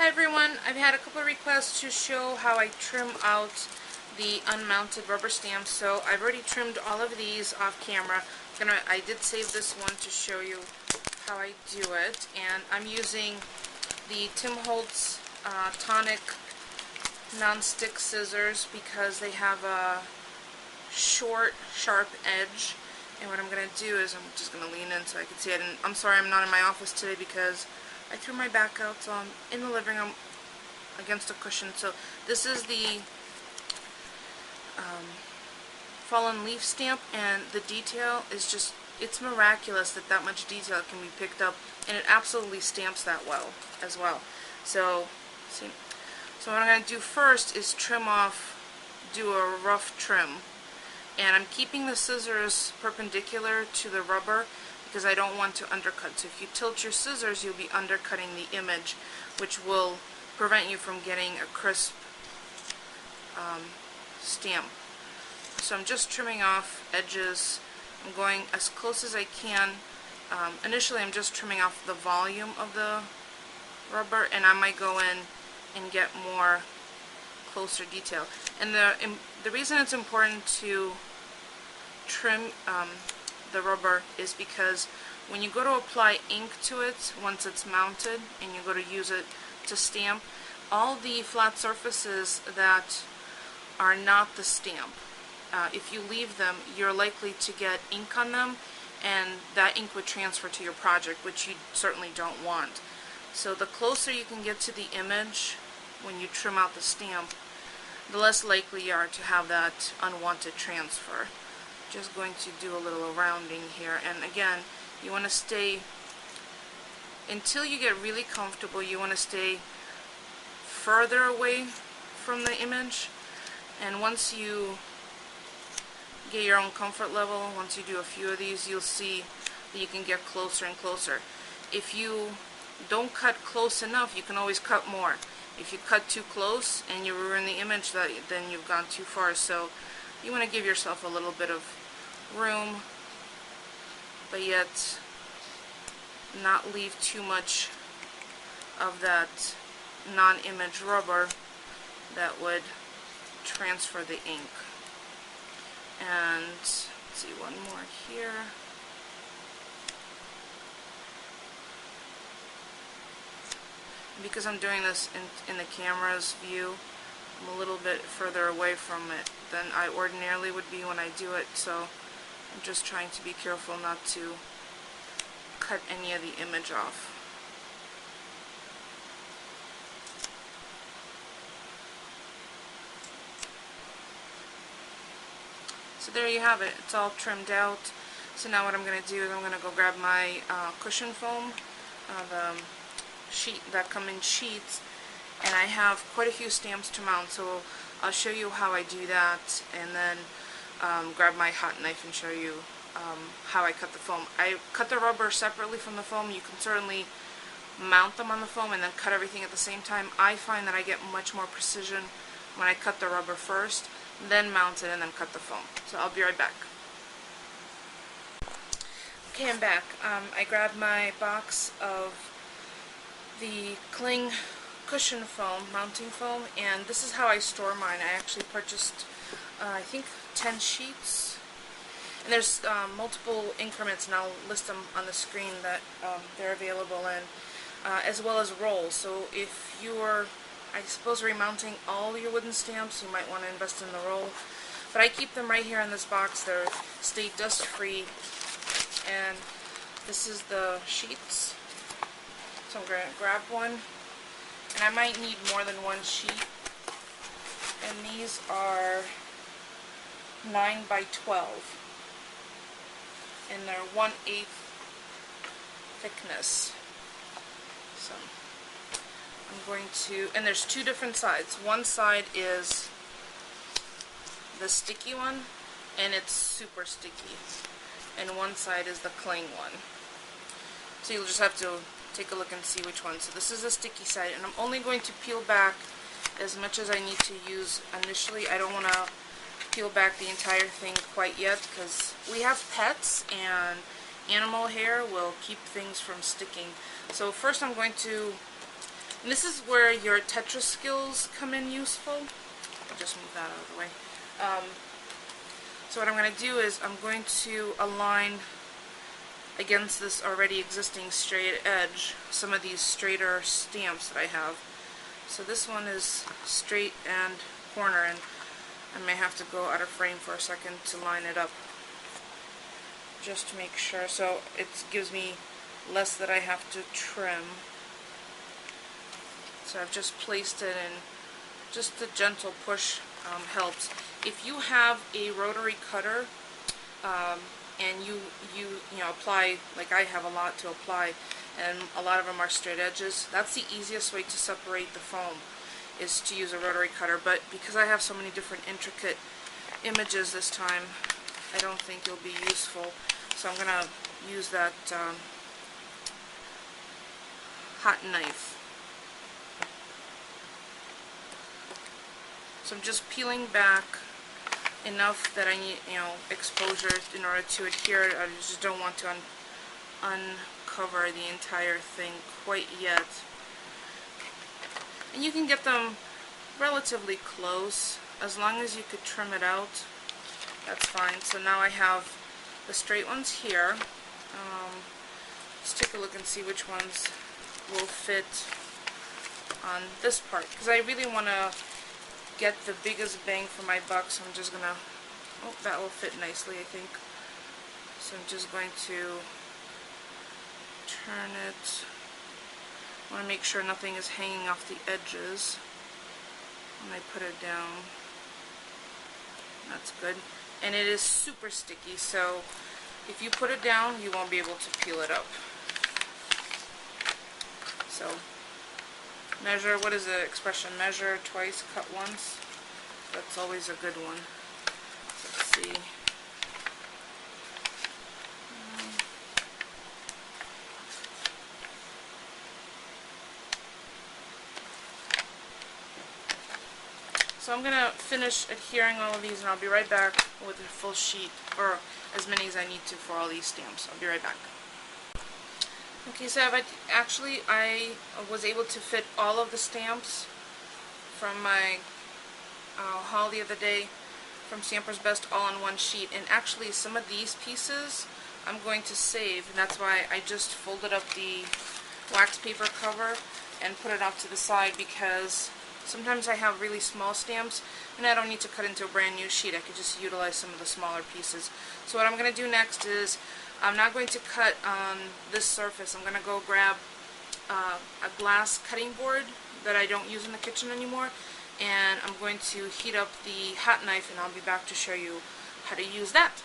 Hi everyone, I've had a couple of requests to show how I trim out the unmounted rubber stamps. So I've already trimmed all of these off camera. I did save this one to show you how I do it, and I'm using the Tim Holtz Tonic non-stick scissors because they have a short, sharp edge. And what I'm going to do is I'm just going to lean in so I can see it. And I'm sorry I'm not in my office today because I threw my back out, so I'm in the living room against a cushion. So this is the fallen leaf stamp, and the detail is just, it's miraculous that that much detail can be picked up, and it absolutely stamps that well as well. So, see, so what I'm going to do first is trim off, do a rough trim. And I'm keeping the scissors perpendicular to the rubber because I don't want to undercut. So if you tilt your scissors, you'll be undercutting the image, which will prevent you from getting a crisp stamp. So I'm just trimming off edges. I'm going as close as I can. Initially I'm just trimming off the volume of the rubber, and I might go in and get more closer detail. And the reason it's important to trim the rubber is because when you go to apply ink to it, once it's mounted and you go to use it to stamp, all the flat surfaces that are not the stamp, if you leave them, you're likely to get ink on them, and that ink would transfer to your project, which you certainly don't want. So the closer you can get to the image when you trim out the stamp, the less likely you are to have that unwanted transfer. Just going to do a little rounding here, and again, you want to stay, until you get really comfortable, you want to stay further away from the image, and once you get your own comfort level, once you do a few of these, you'll see that you can get closer and closer. If you don't cut close enough, you can always cut more. If you cut too close and you ruin the image, then you've gone too far. So you want to give yourself a little bit of room, but yet not leave too much of that non-image rubber that would transfer the ink. And let's see, one more here. Because I'm doing this in the camera's view, I'm a little bit further away from it than I ordinarily would be when I do it, so I'm just trying to be careful not to cut any of the image off. So there you have it. It's all trimmed out. So now what I'm going to do is I'm going to go grab my cushion foam, the sheet that come in sheets, and I have quite a few stamps to mount, so I'll show you how I do that, and then grab my hot knife and show you how I cut the foam. I cut the rubber separately from the foam. You can certainly mount them on the foam and then cut everything at the same time. I find that I get much more precision when I cut the rubber first, then mount it, and then cut the foam. So I'll be right back. Okay, I'm back. I grabbed my box of the cling cushion foam, mounting foam, and this is how I store mine. I actually purchased, I think, 10 sheets, and there's multiple increments, and I'll list them on the screen that they're available in, as well as rolls. So if you're, I suppose, remounting all your wooden stamps, you might want to invest in the roll, but I keep them right here in this box. They're stay dust free, and this is the sheets. So I'm going to grab one, and I might need more than one sheet, and these are 9 by 12, and they're 1/8 thickness. So I'm going to, and there's two different sides. One side is the sticky one, and it's super sticky, and one side is the cling one. So you'll just have to take a look and see which one. So this is the sticky side, and I'm only going to peel back as much as I need to use initially. I don't want to peel back the entire thing quite yet because we have pets, and animal hair will keep things from sticking. So first I'm going to And this is where your Tetris skills come in useful. I'll just move that out of the way. So what I'm going to do is I'm going to align against this already existing straight edge some of these straighter stamps that I have. So this one is straight and corner, and I may have to go out of frame for a second to line it up just to make sure, so it gives me less that I have to trim. So I've just placed it in. Just a gentle push helps. If you have a rotary cutter and you apply, like I have a lot to apply, and a lot of them are straight edges, that's the easiest way to separate the foam, is to use a rotary cutter. But because I have so many different intricate images this time, I don't think it'll be useful. So I'm going to use that hot knife. So I'm just peeling back enough that I need, exposure in order to adhere. I just don't want to uncover the entire thing quite yet. And you can get them relatively close, as long as you could trim it out. That's fine. So now I have the straight ones here. Let's take a look and see which ones will fit on this part, because I really want to get the biggest bang for my buck. So I'm just gonna, oh, that will fit nicely, I think. So I'm just going to turn it. I want to make sure nothing is hanging off the edges when I put it down. That's good. And it is super sticky, so if you put it down, you won't be able to peel it up. So measure, what is the expression? Measure twice, cut once. That's always a good one. Let's see. So I'm going to finish adhering all of these, and I'll be right back with a full sheet, or as many as I need to for all these stamps. I'll be right back. Okay, so I was able to fit all of the stamps from my haul the other day from StampersBest all on one sheet. And actually some of these pieces I'm going to save, and that's why I just folded up the wax paper cover and put it off to the side, because sometimes I have really small stamps and I don't need to cut into a brand new sheet. I could just utilize some of the smaller pieces. So what I'm going to do next is, I'm not going to cut on this surface. I'm going to go grab a glass cutting board that I don't use in the kitchen anymore, and I'm going to heat up the hot knife, and I'll be back to show you how to use that.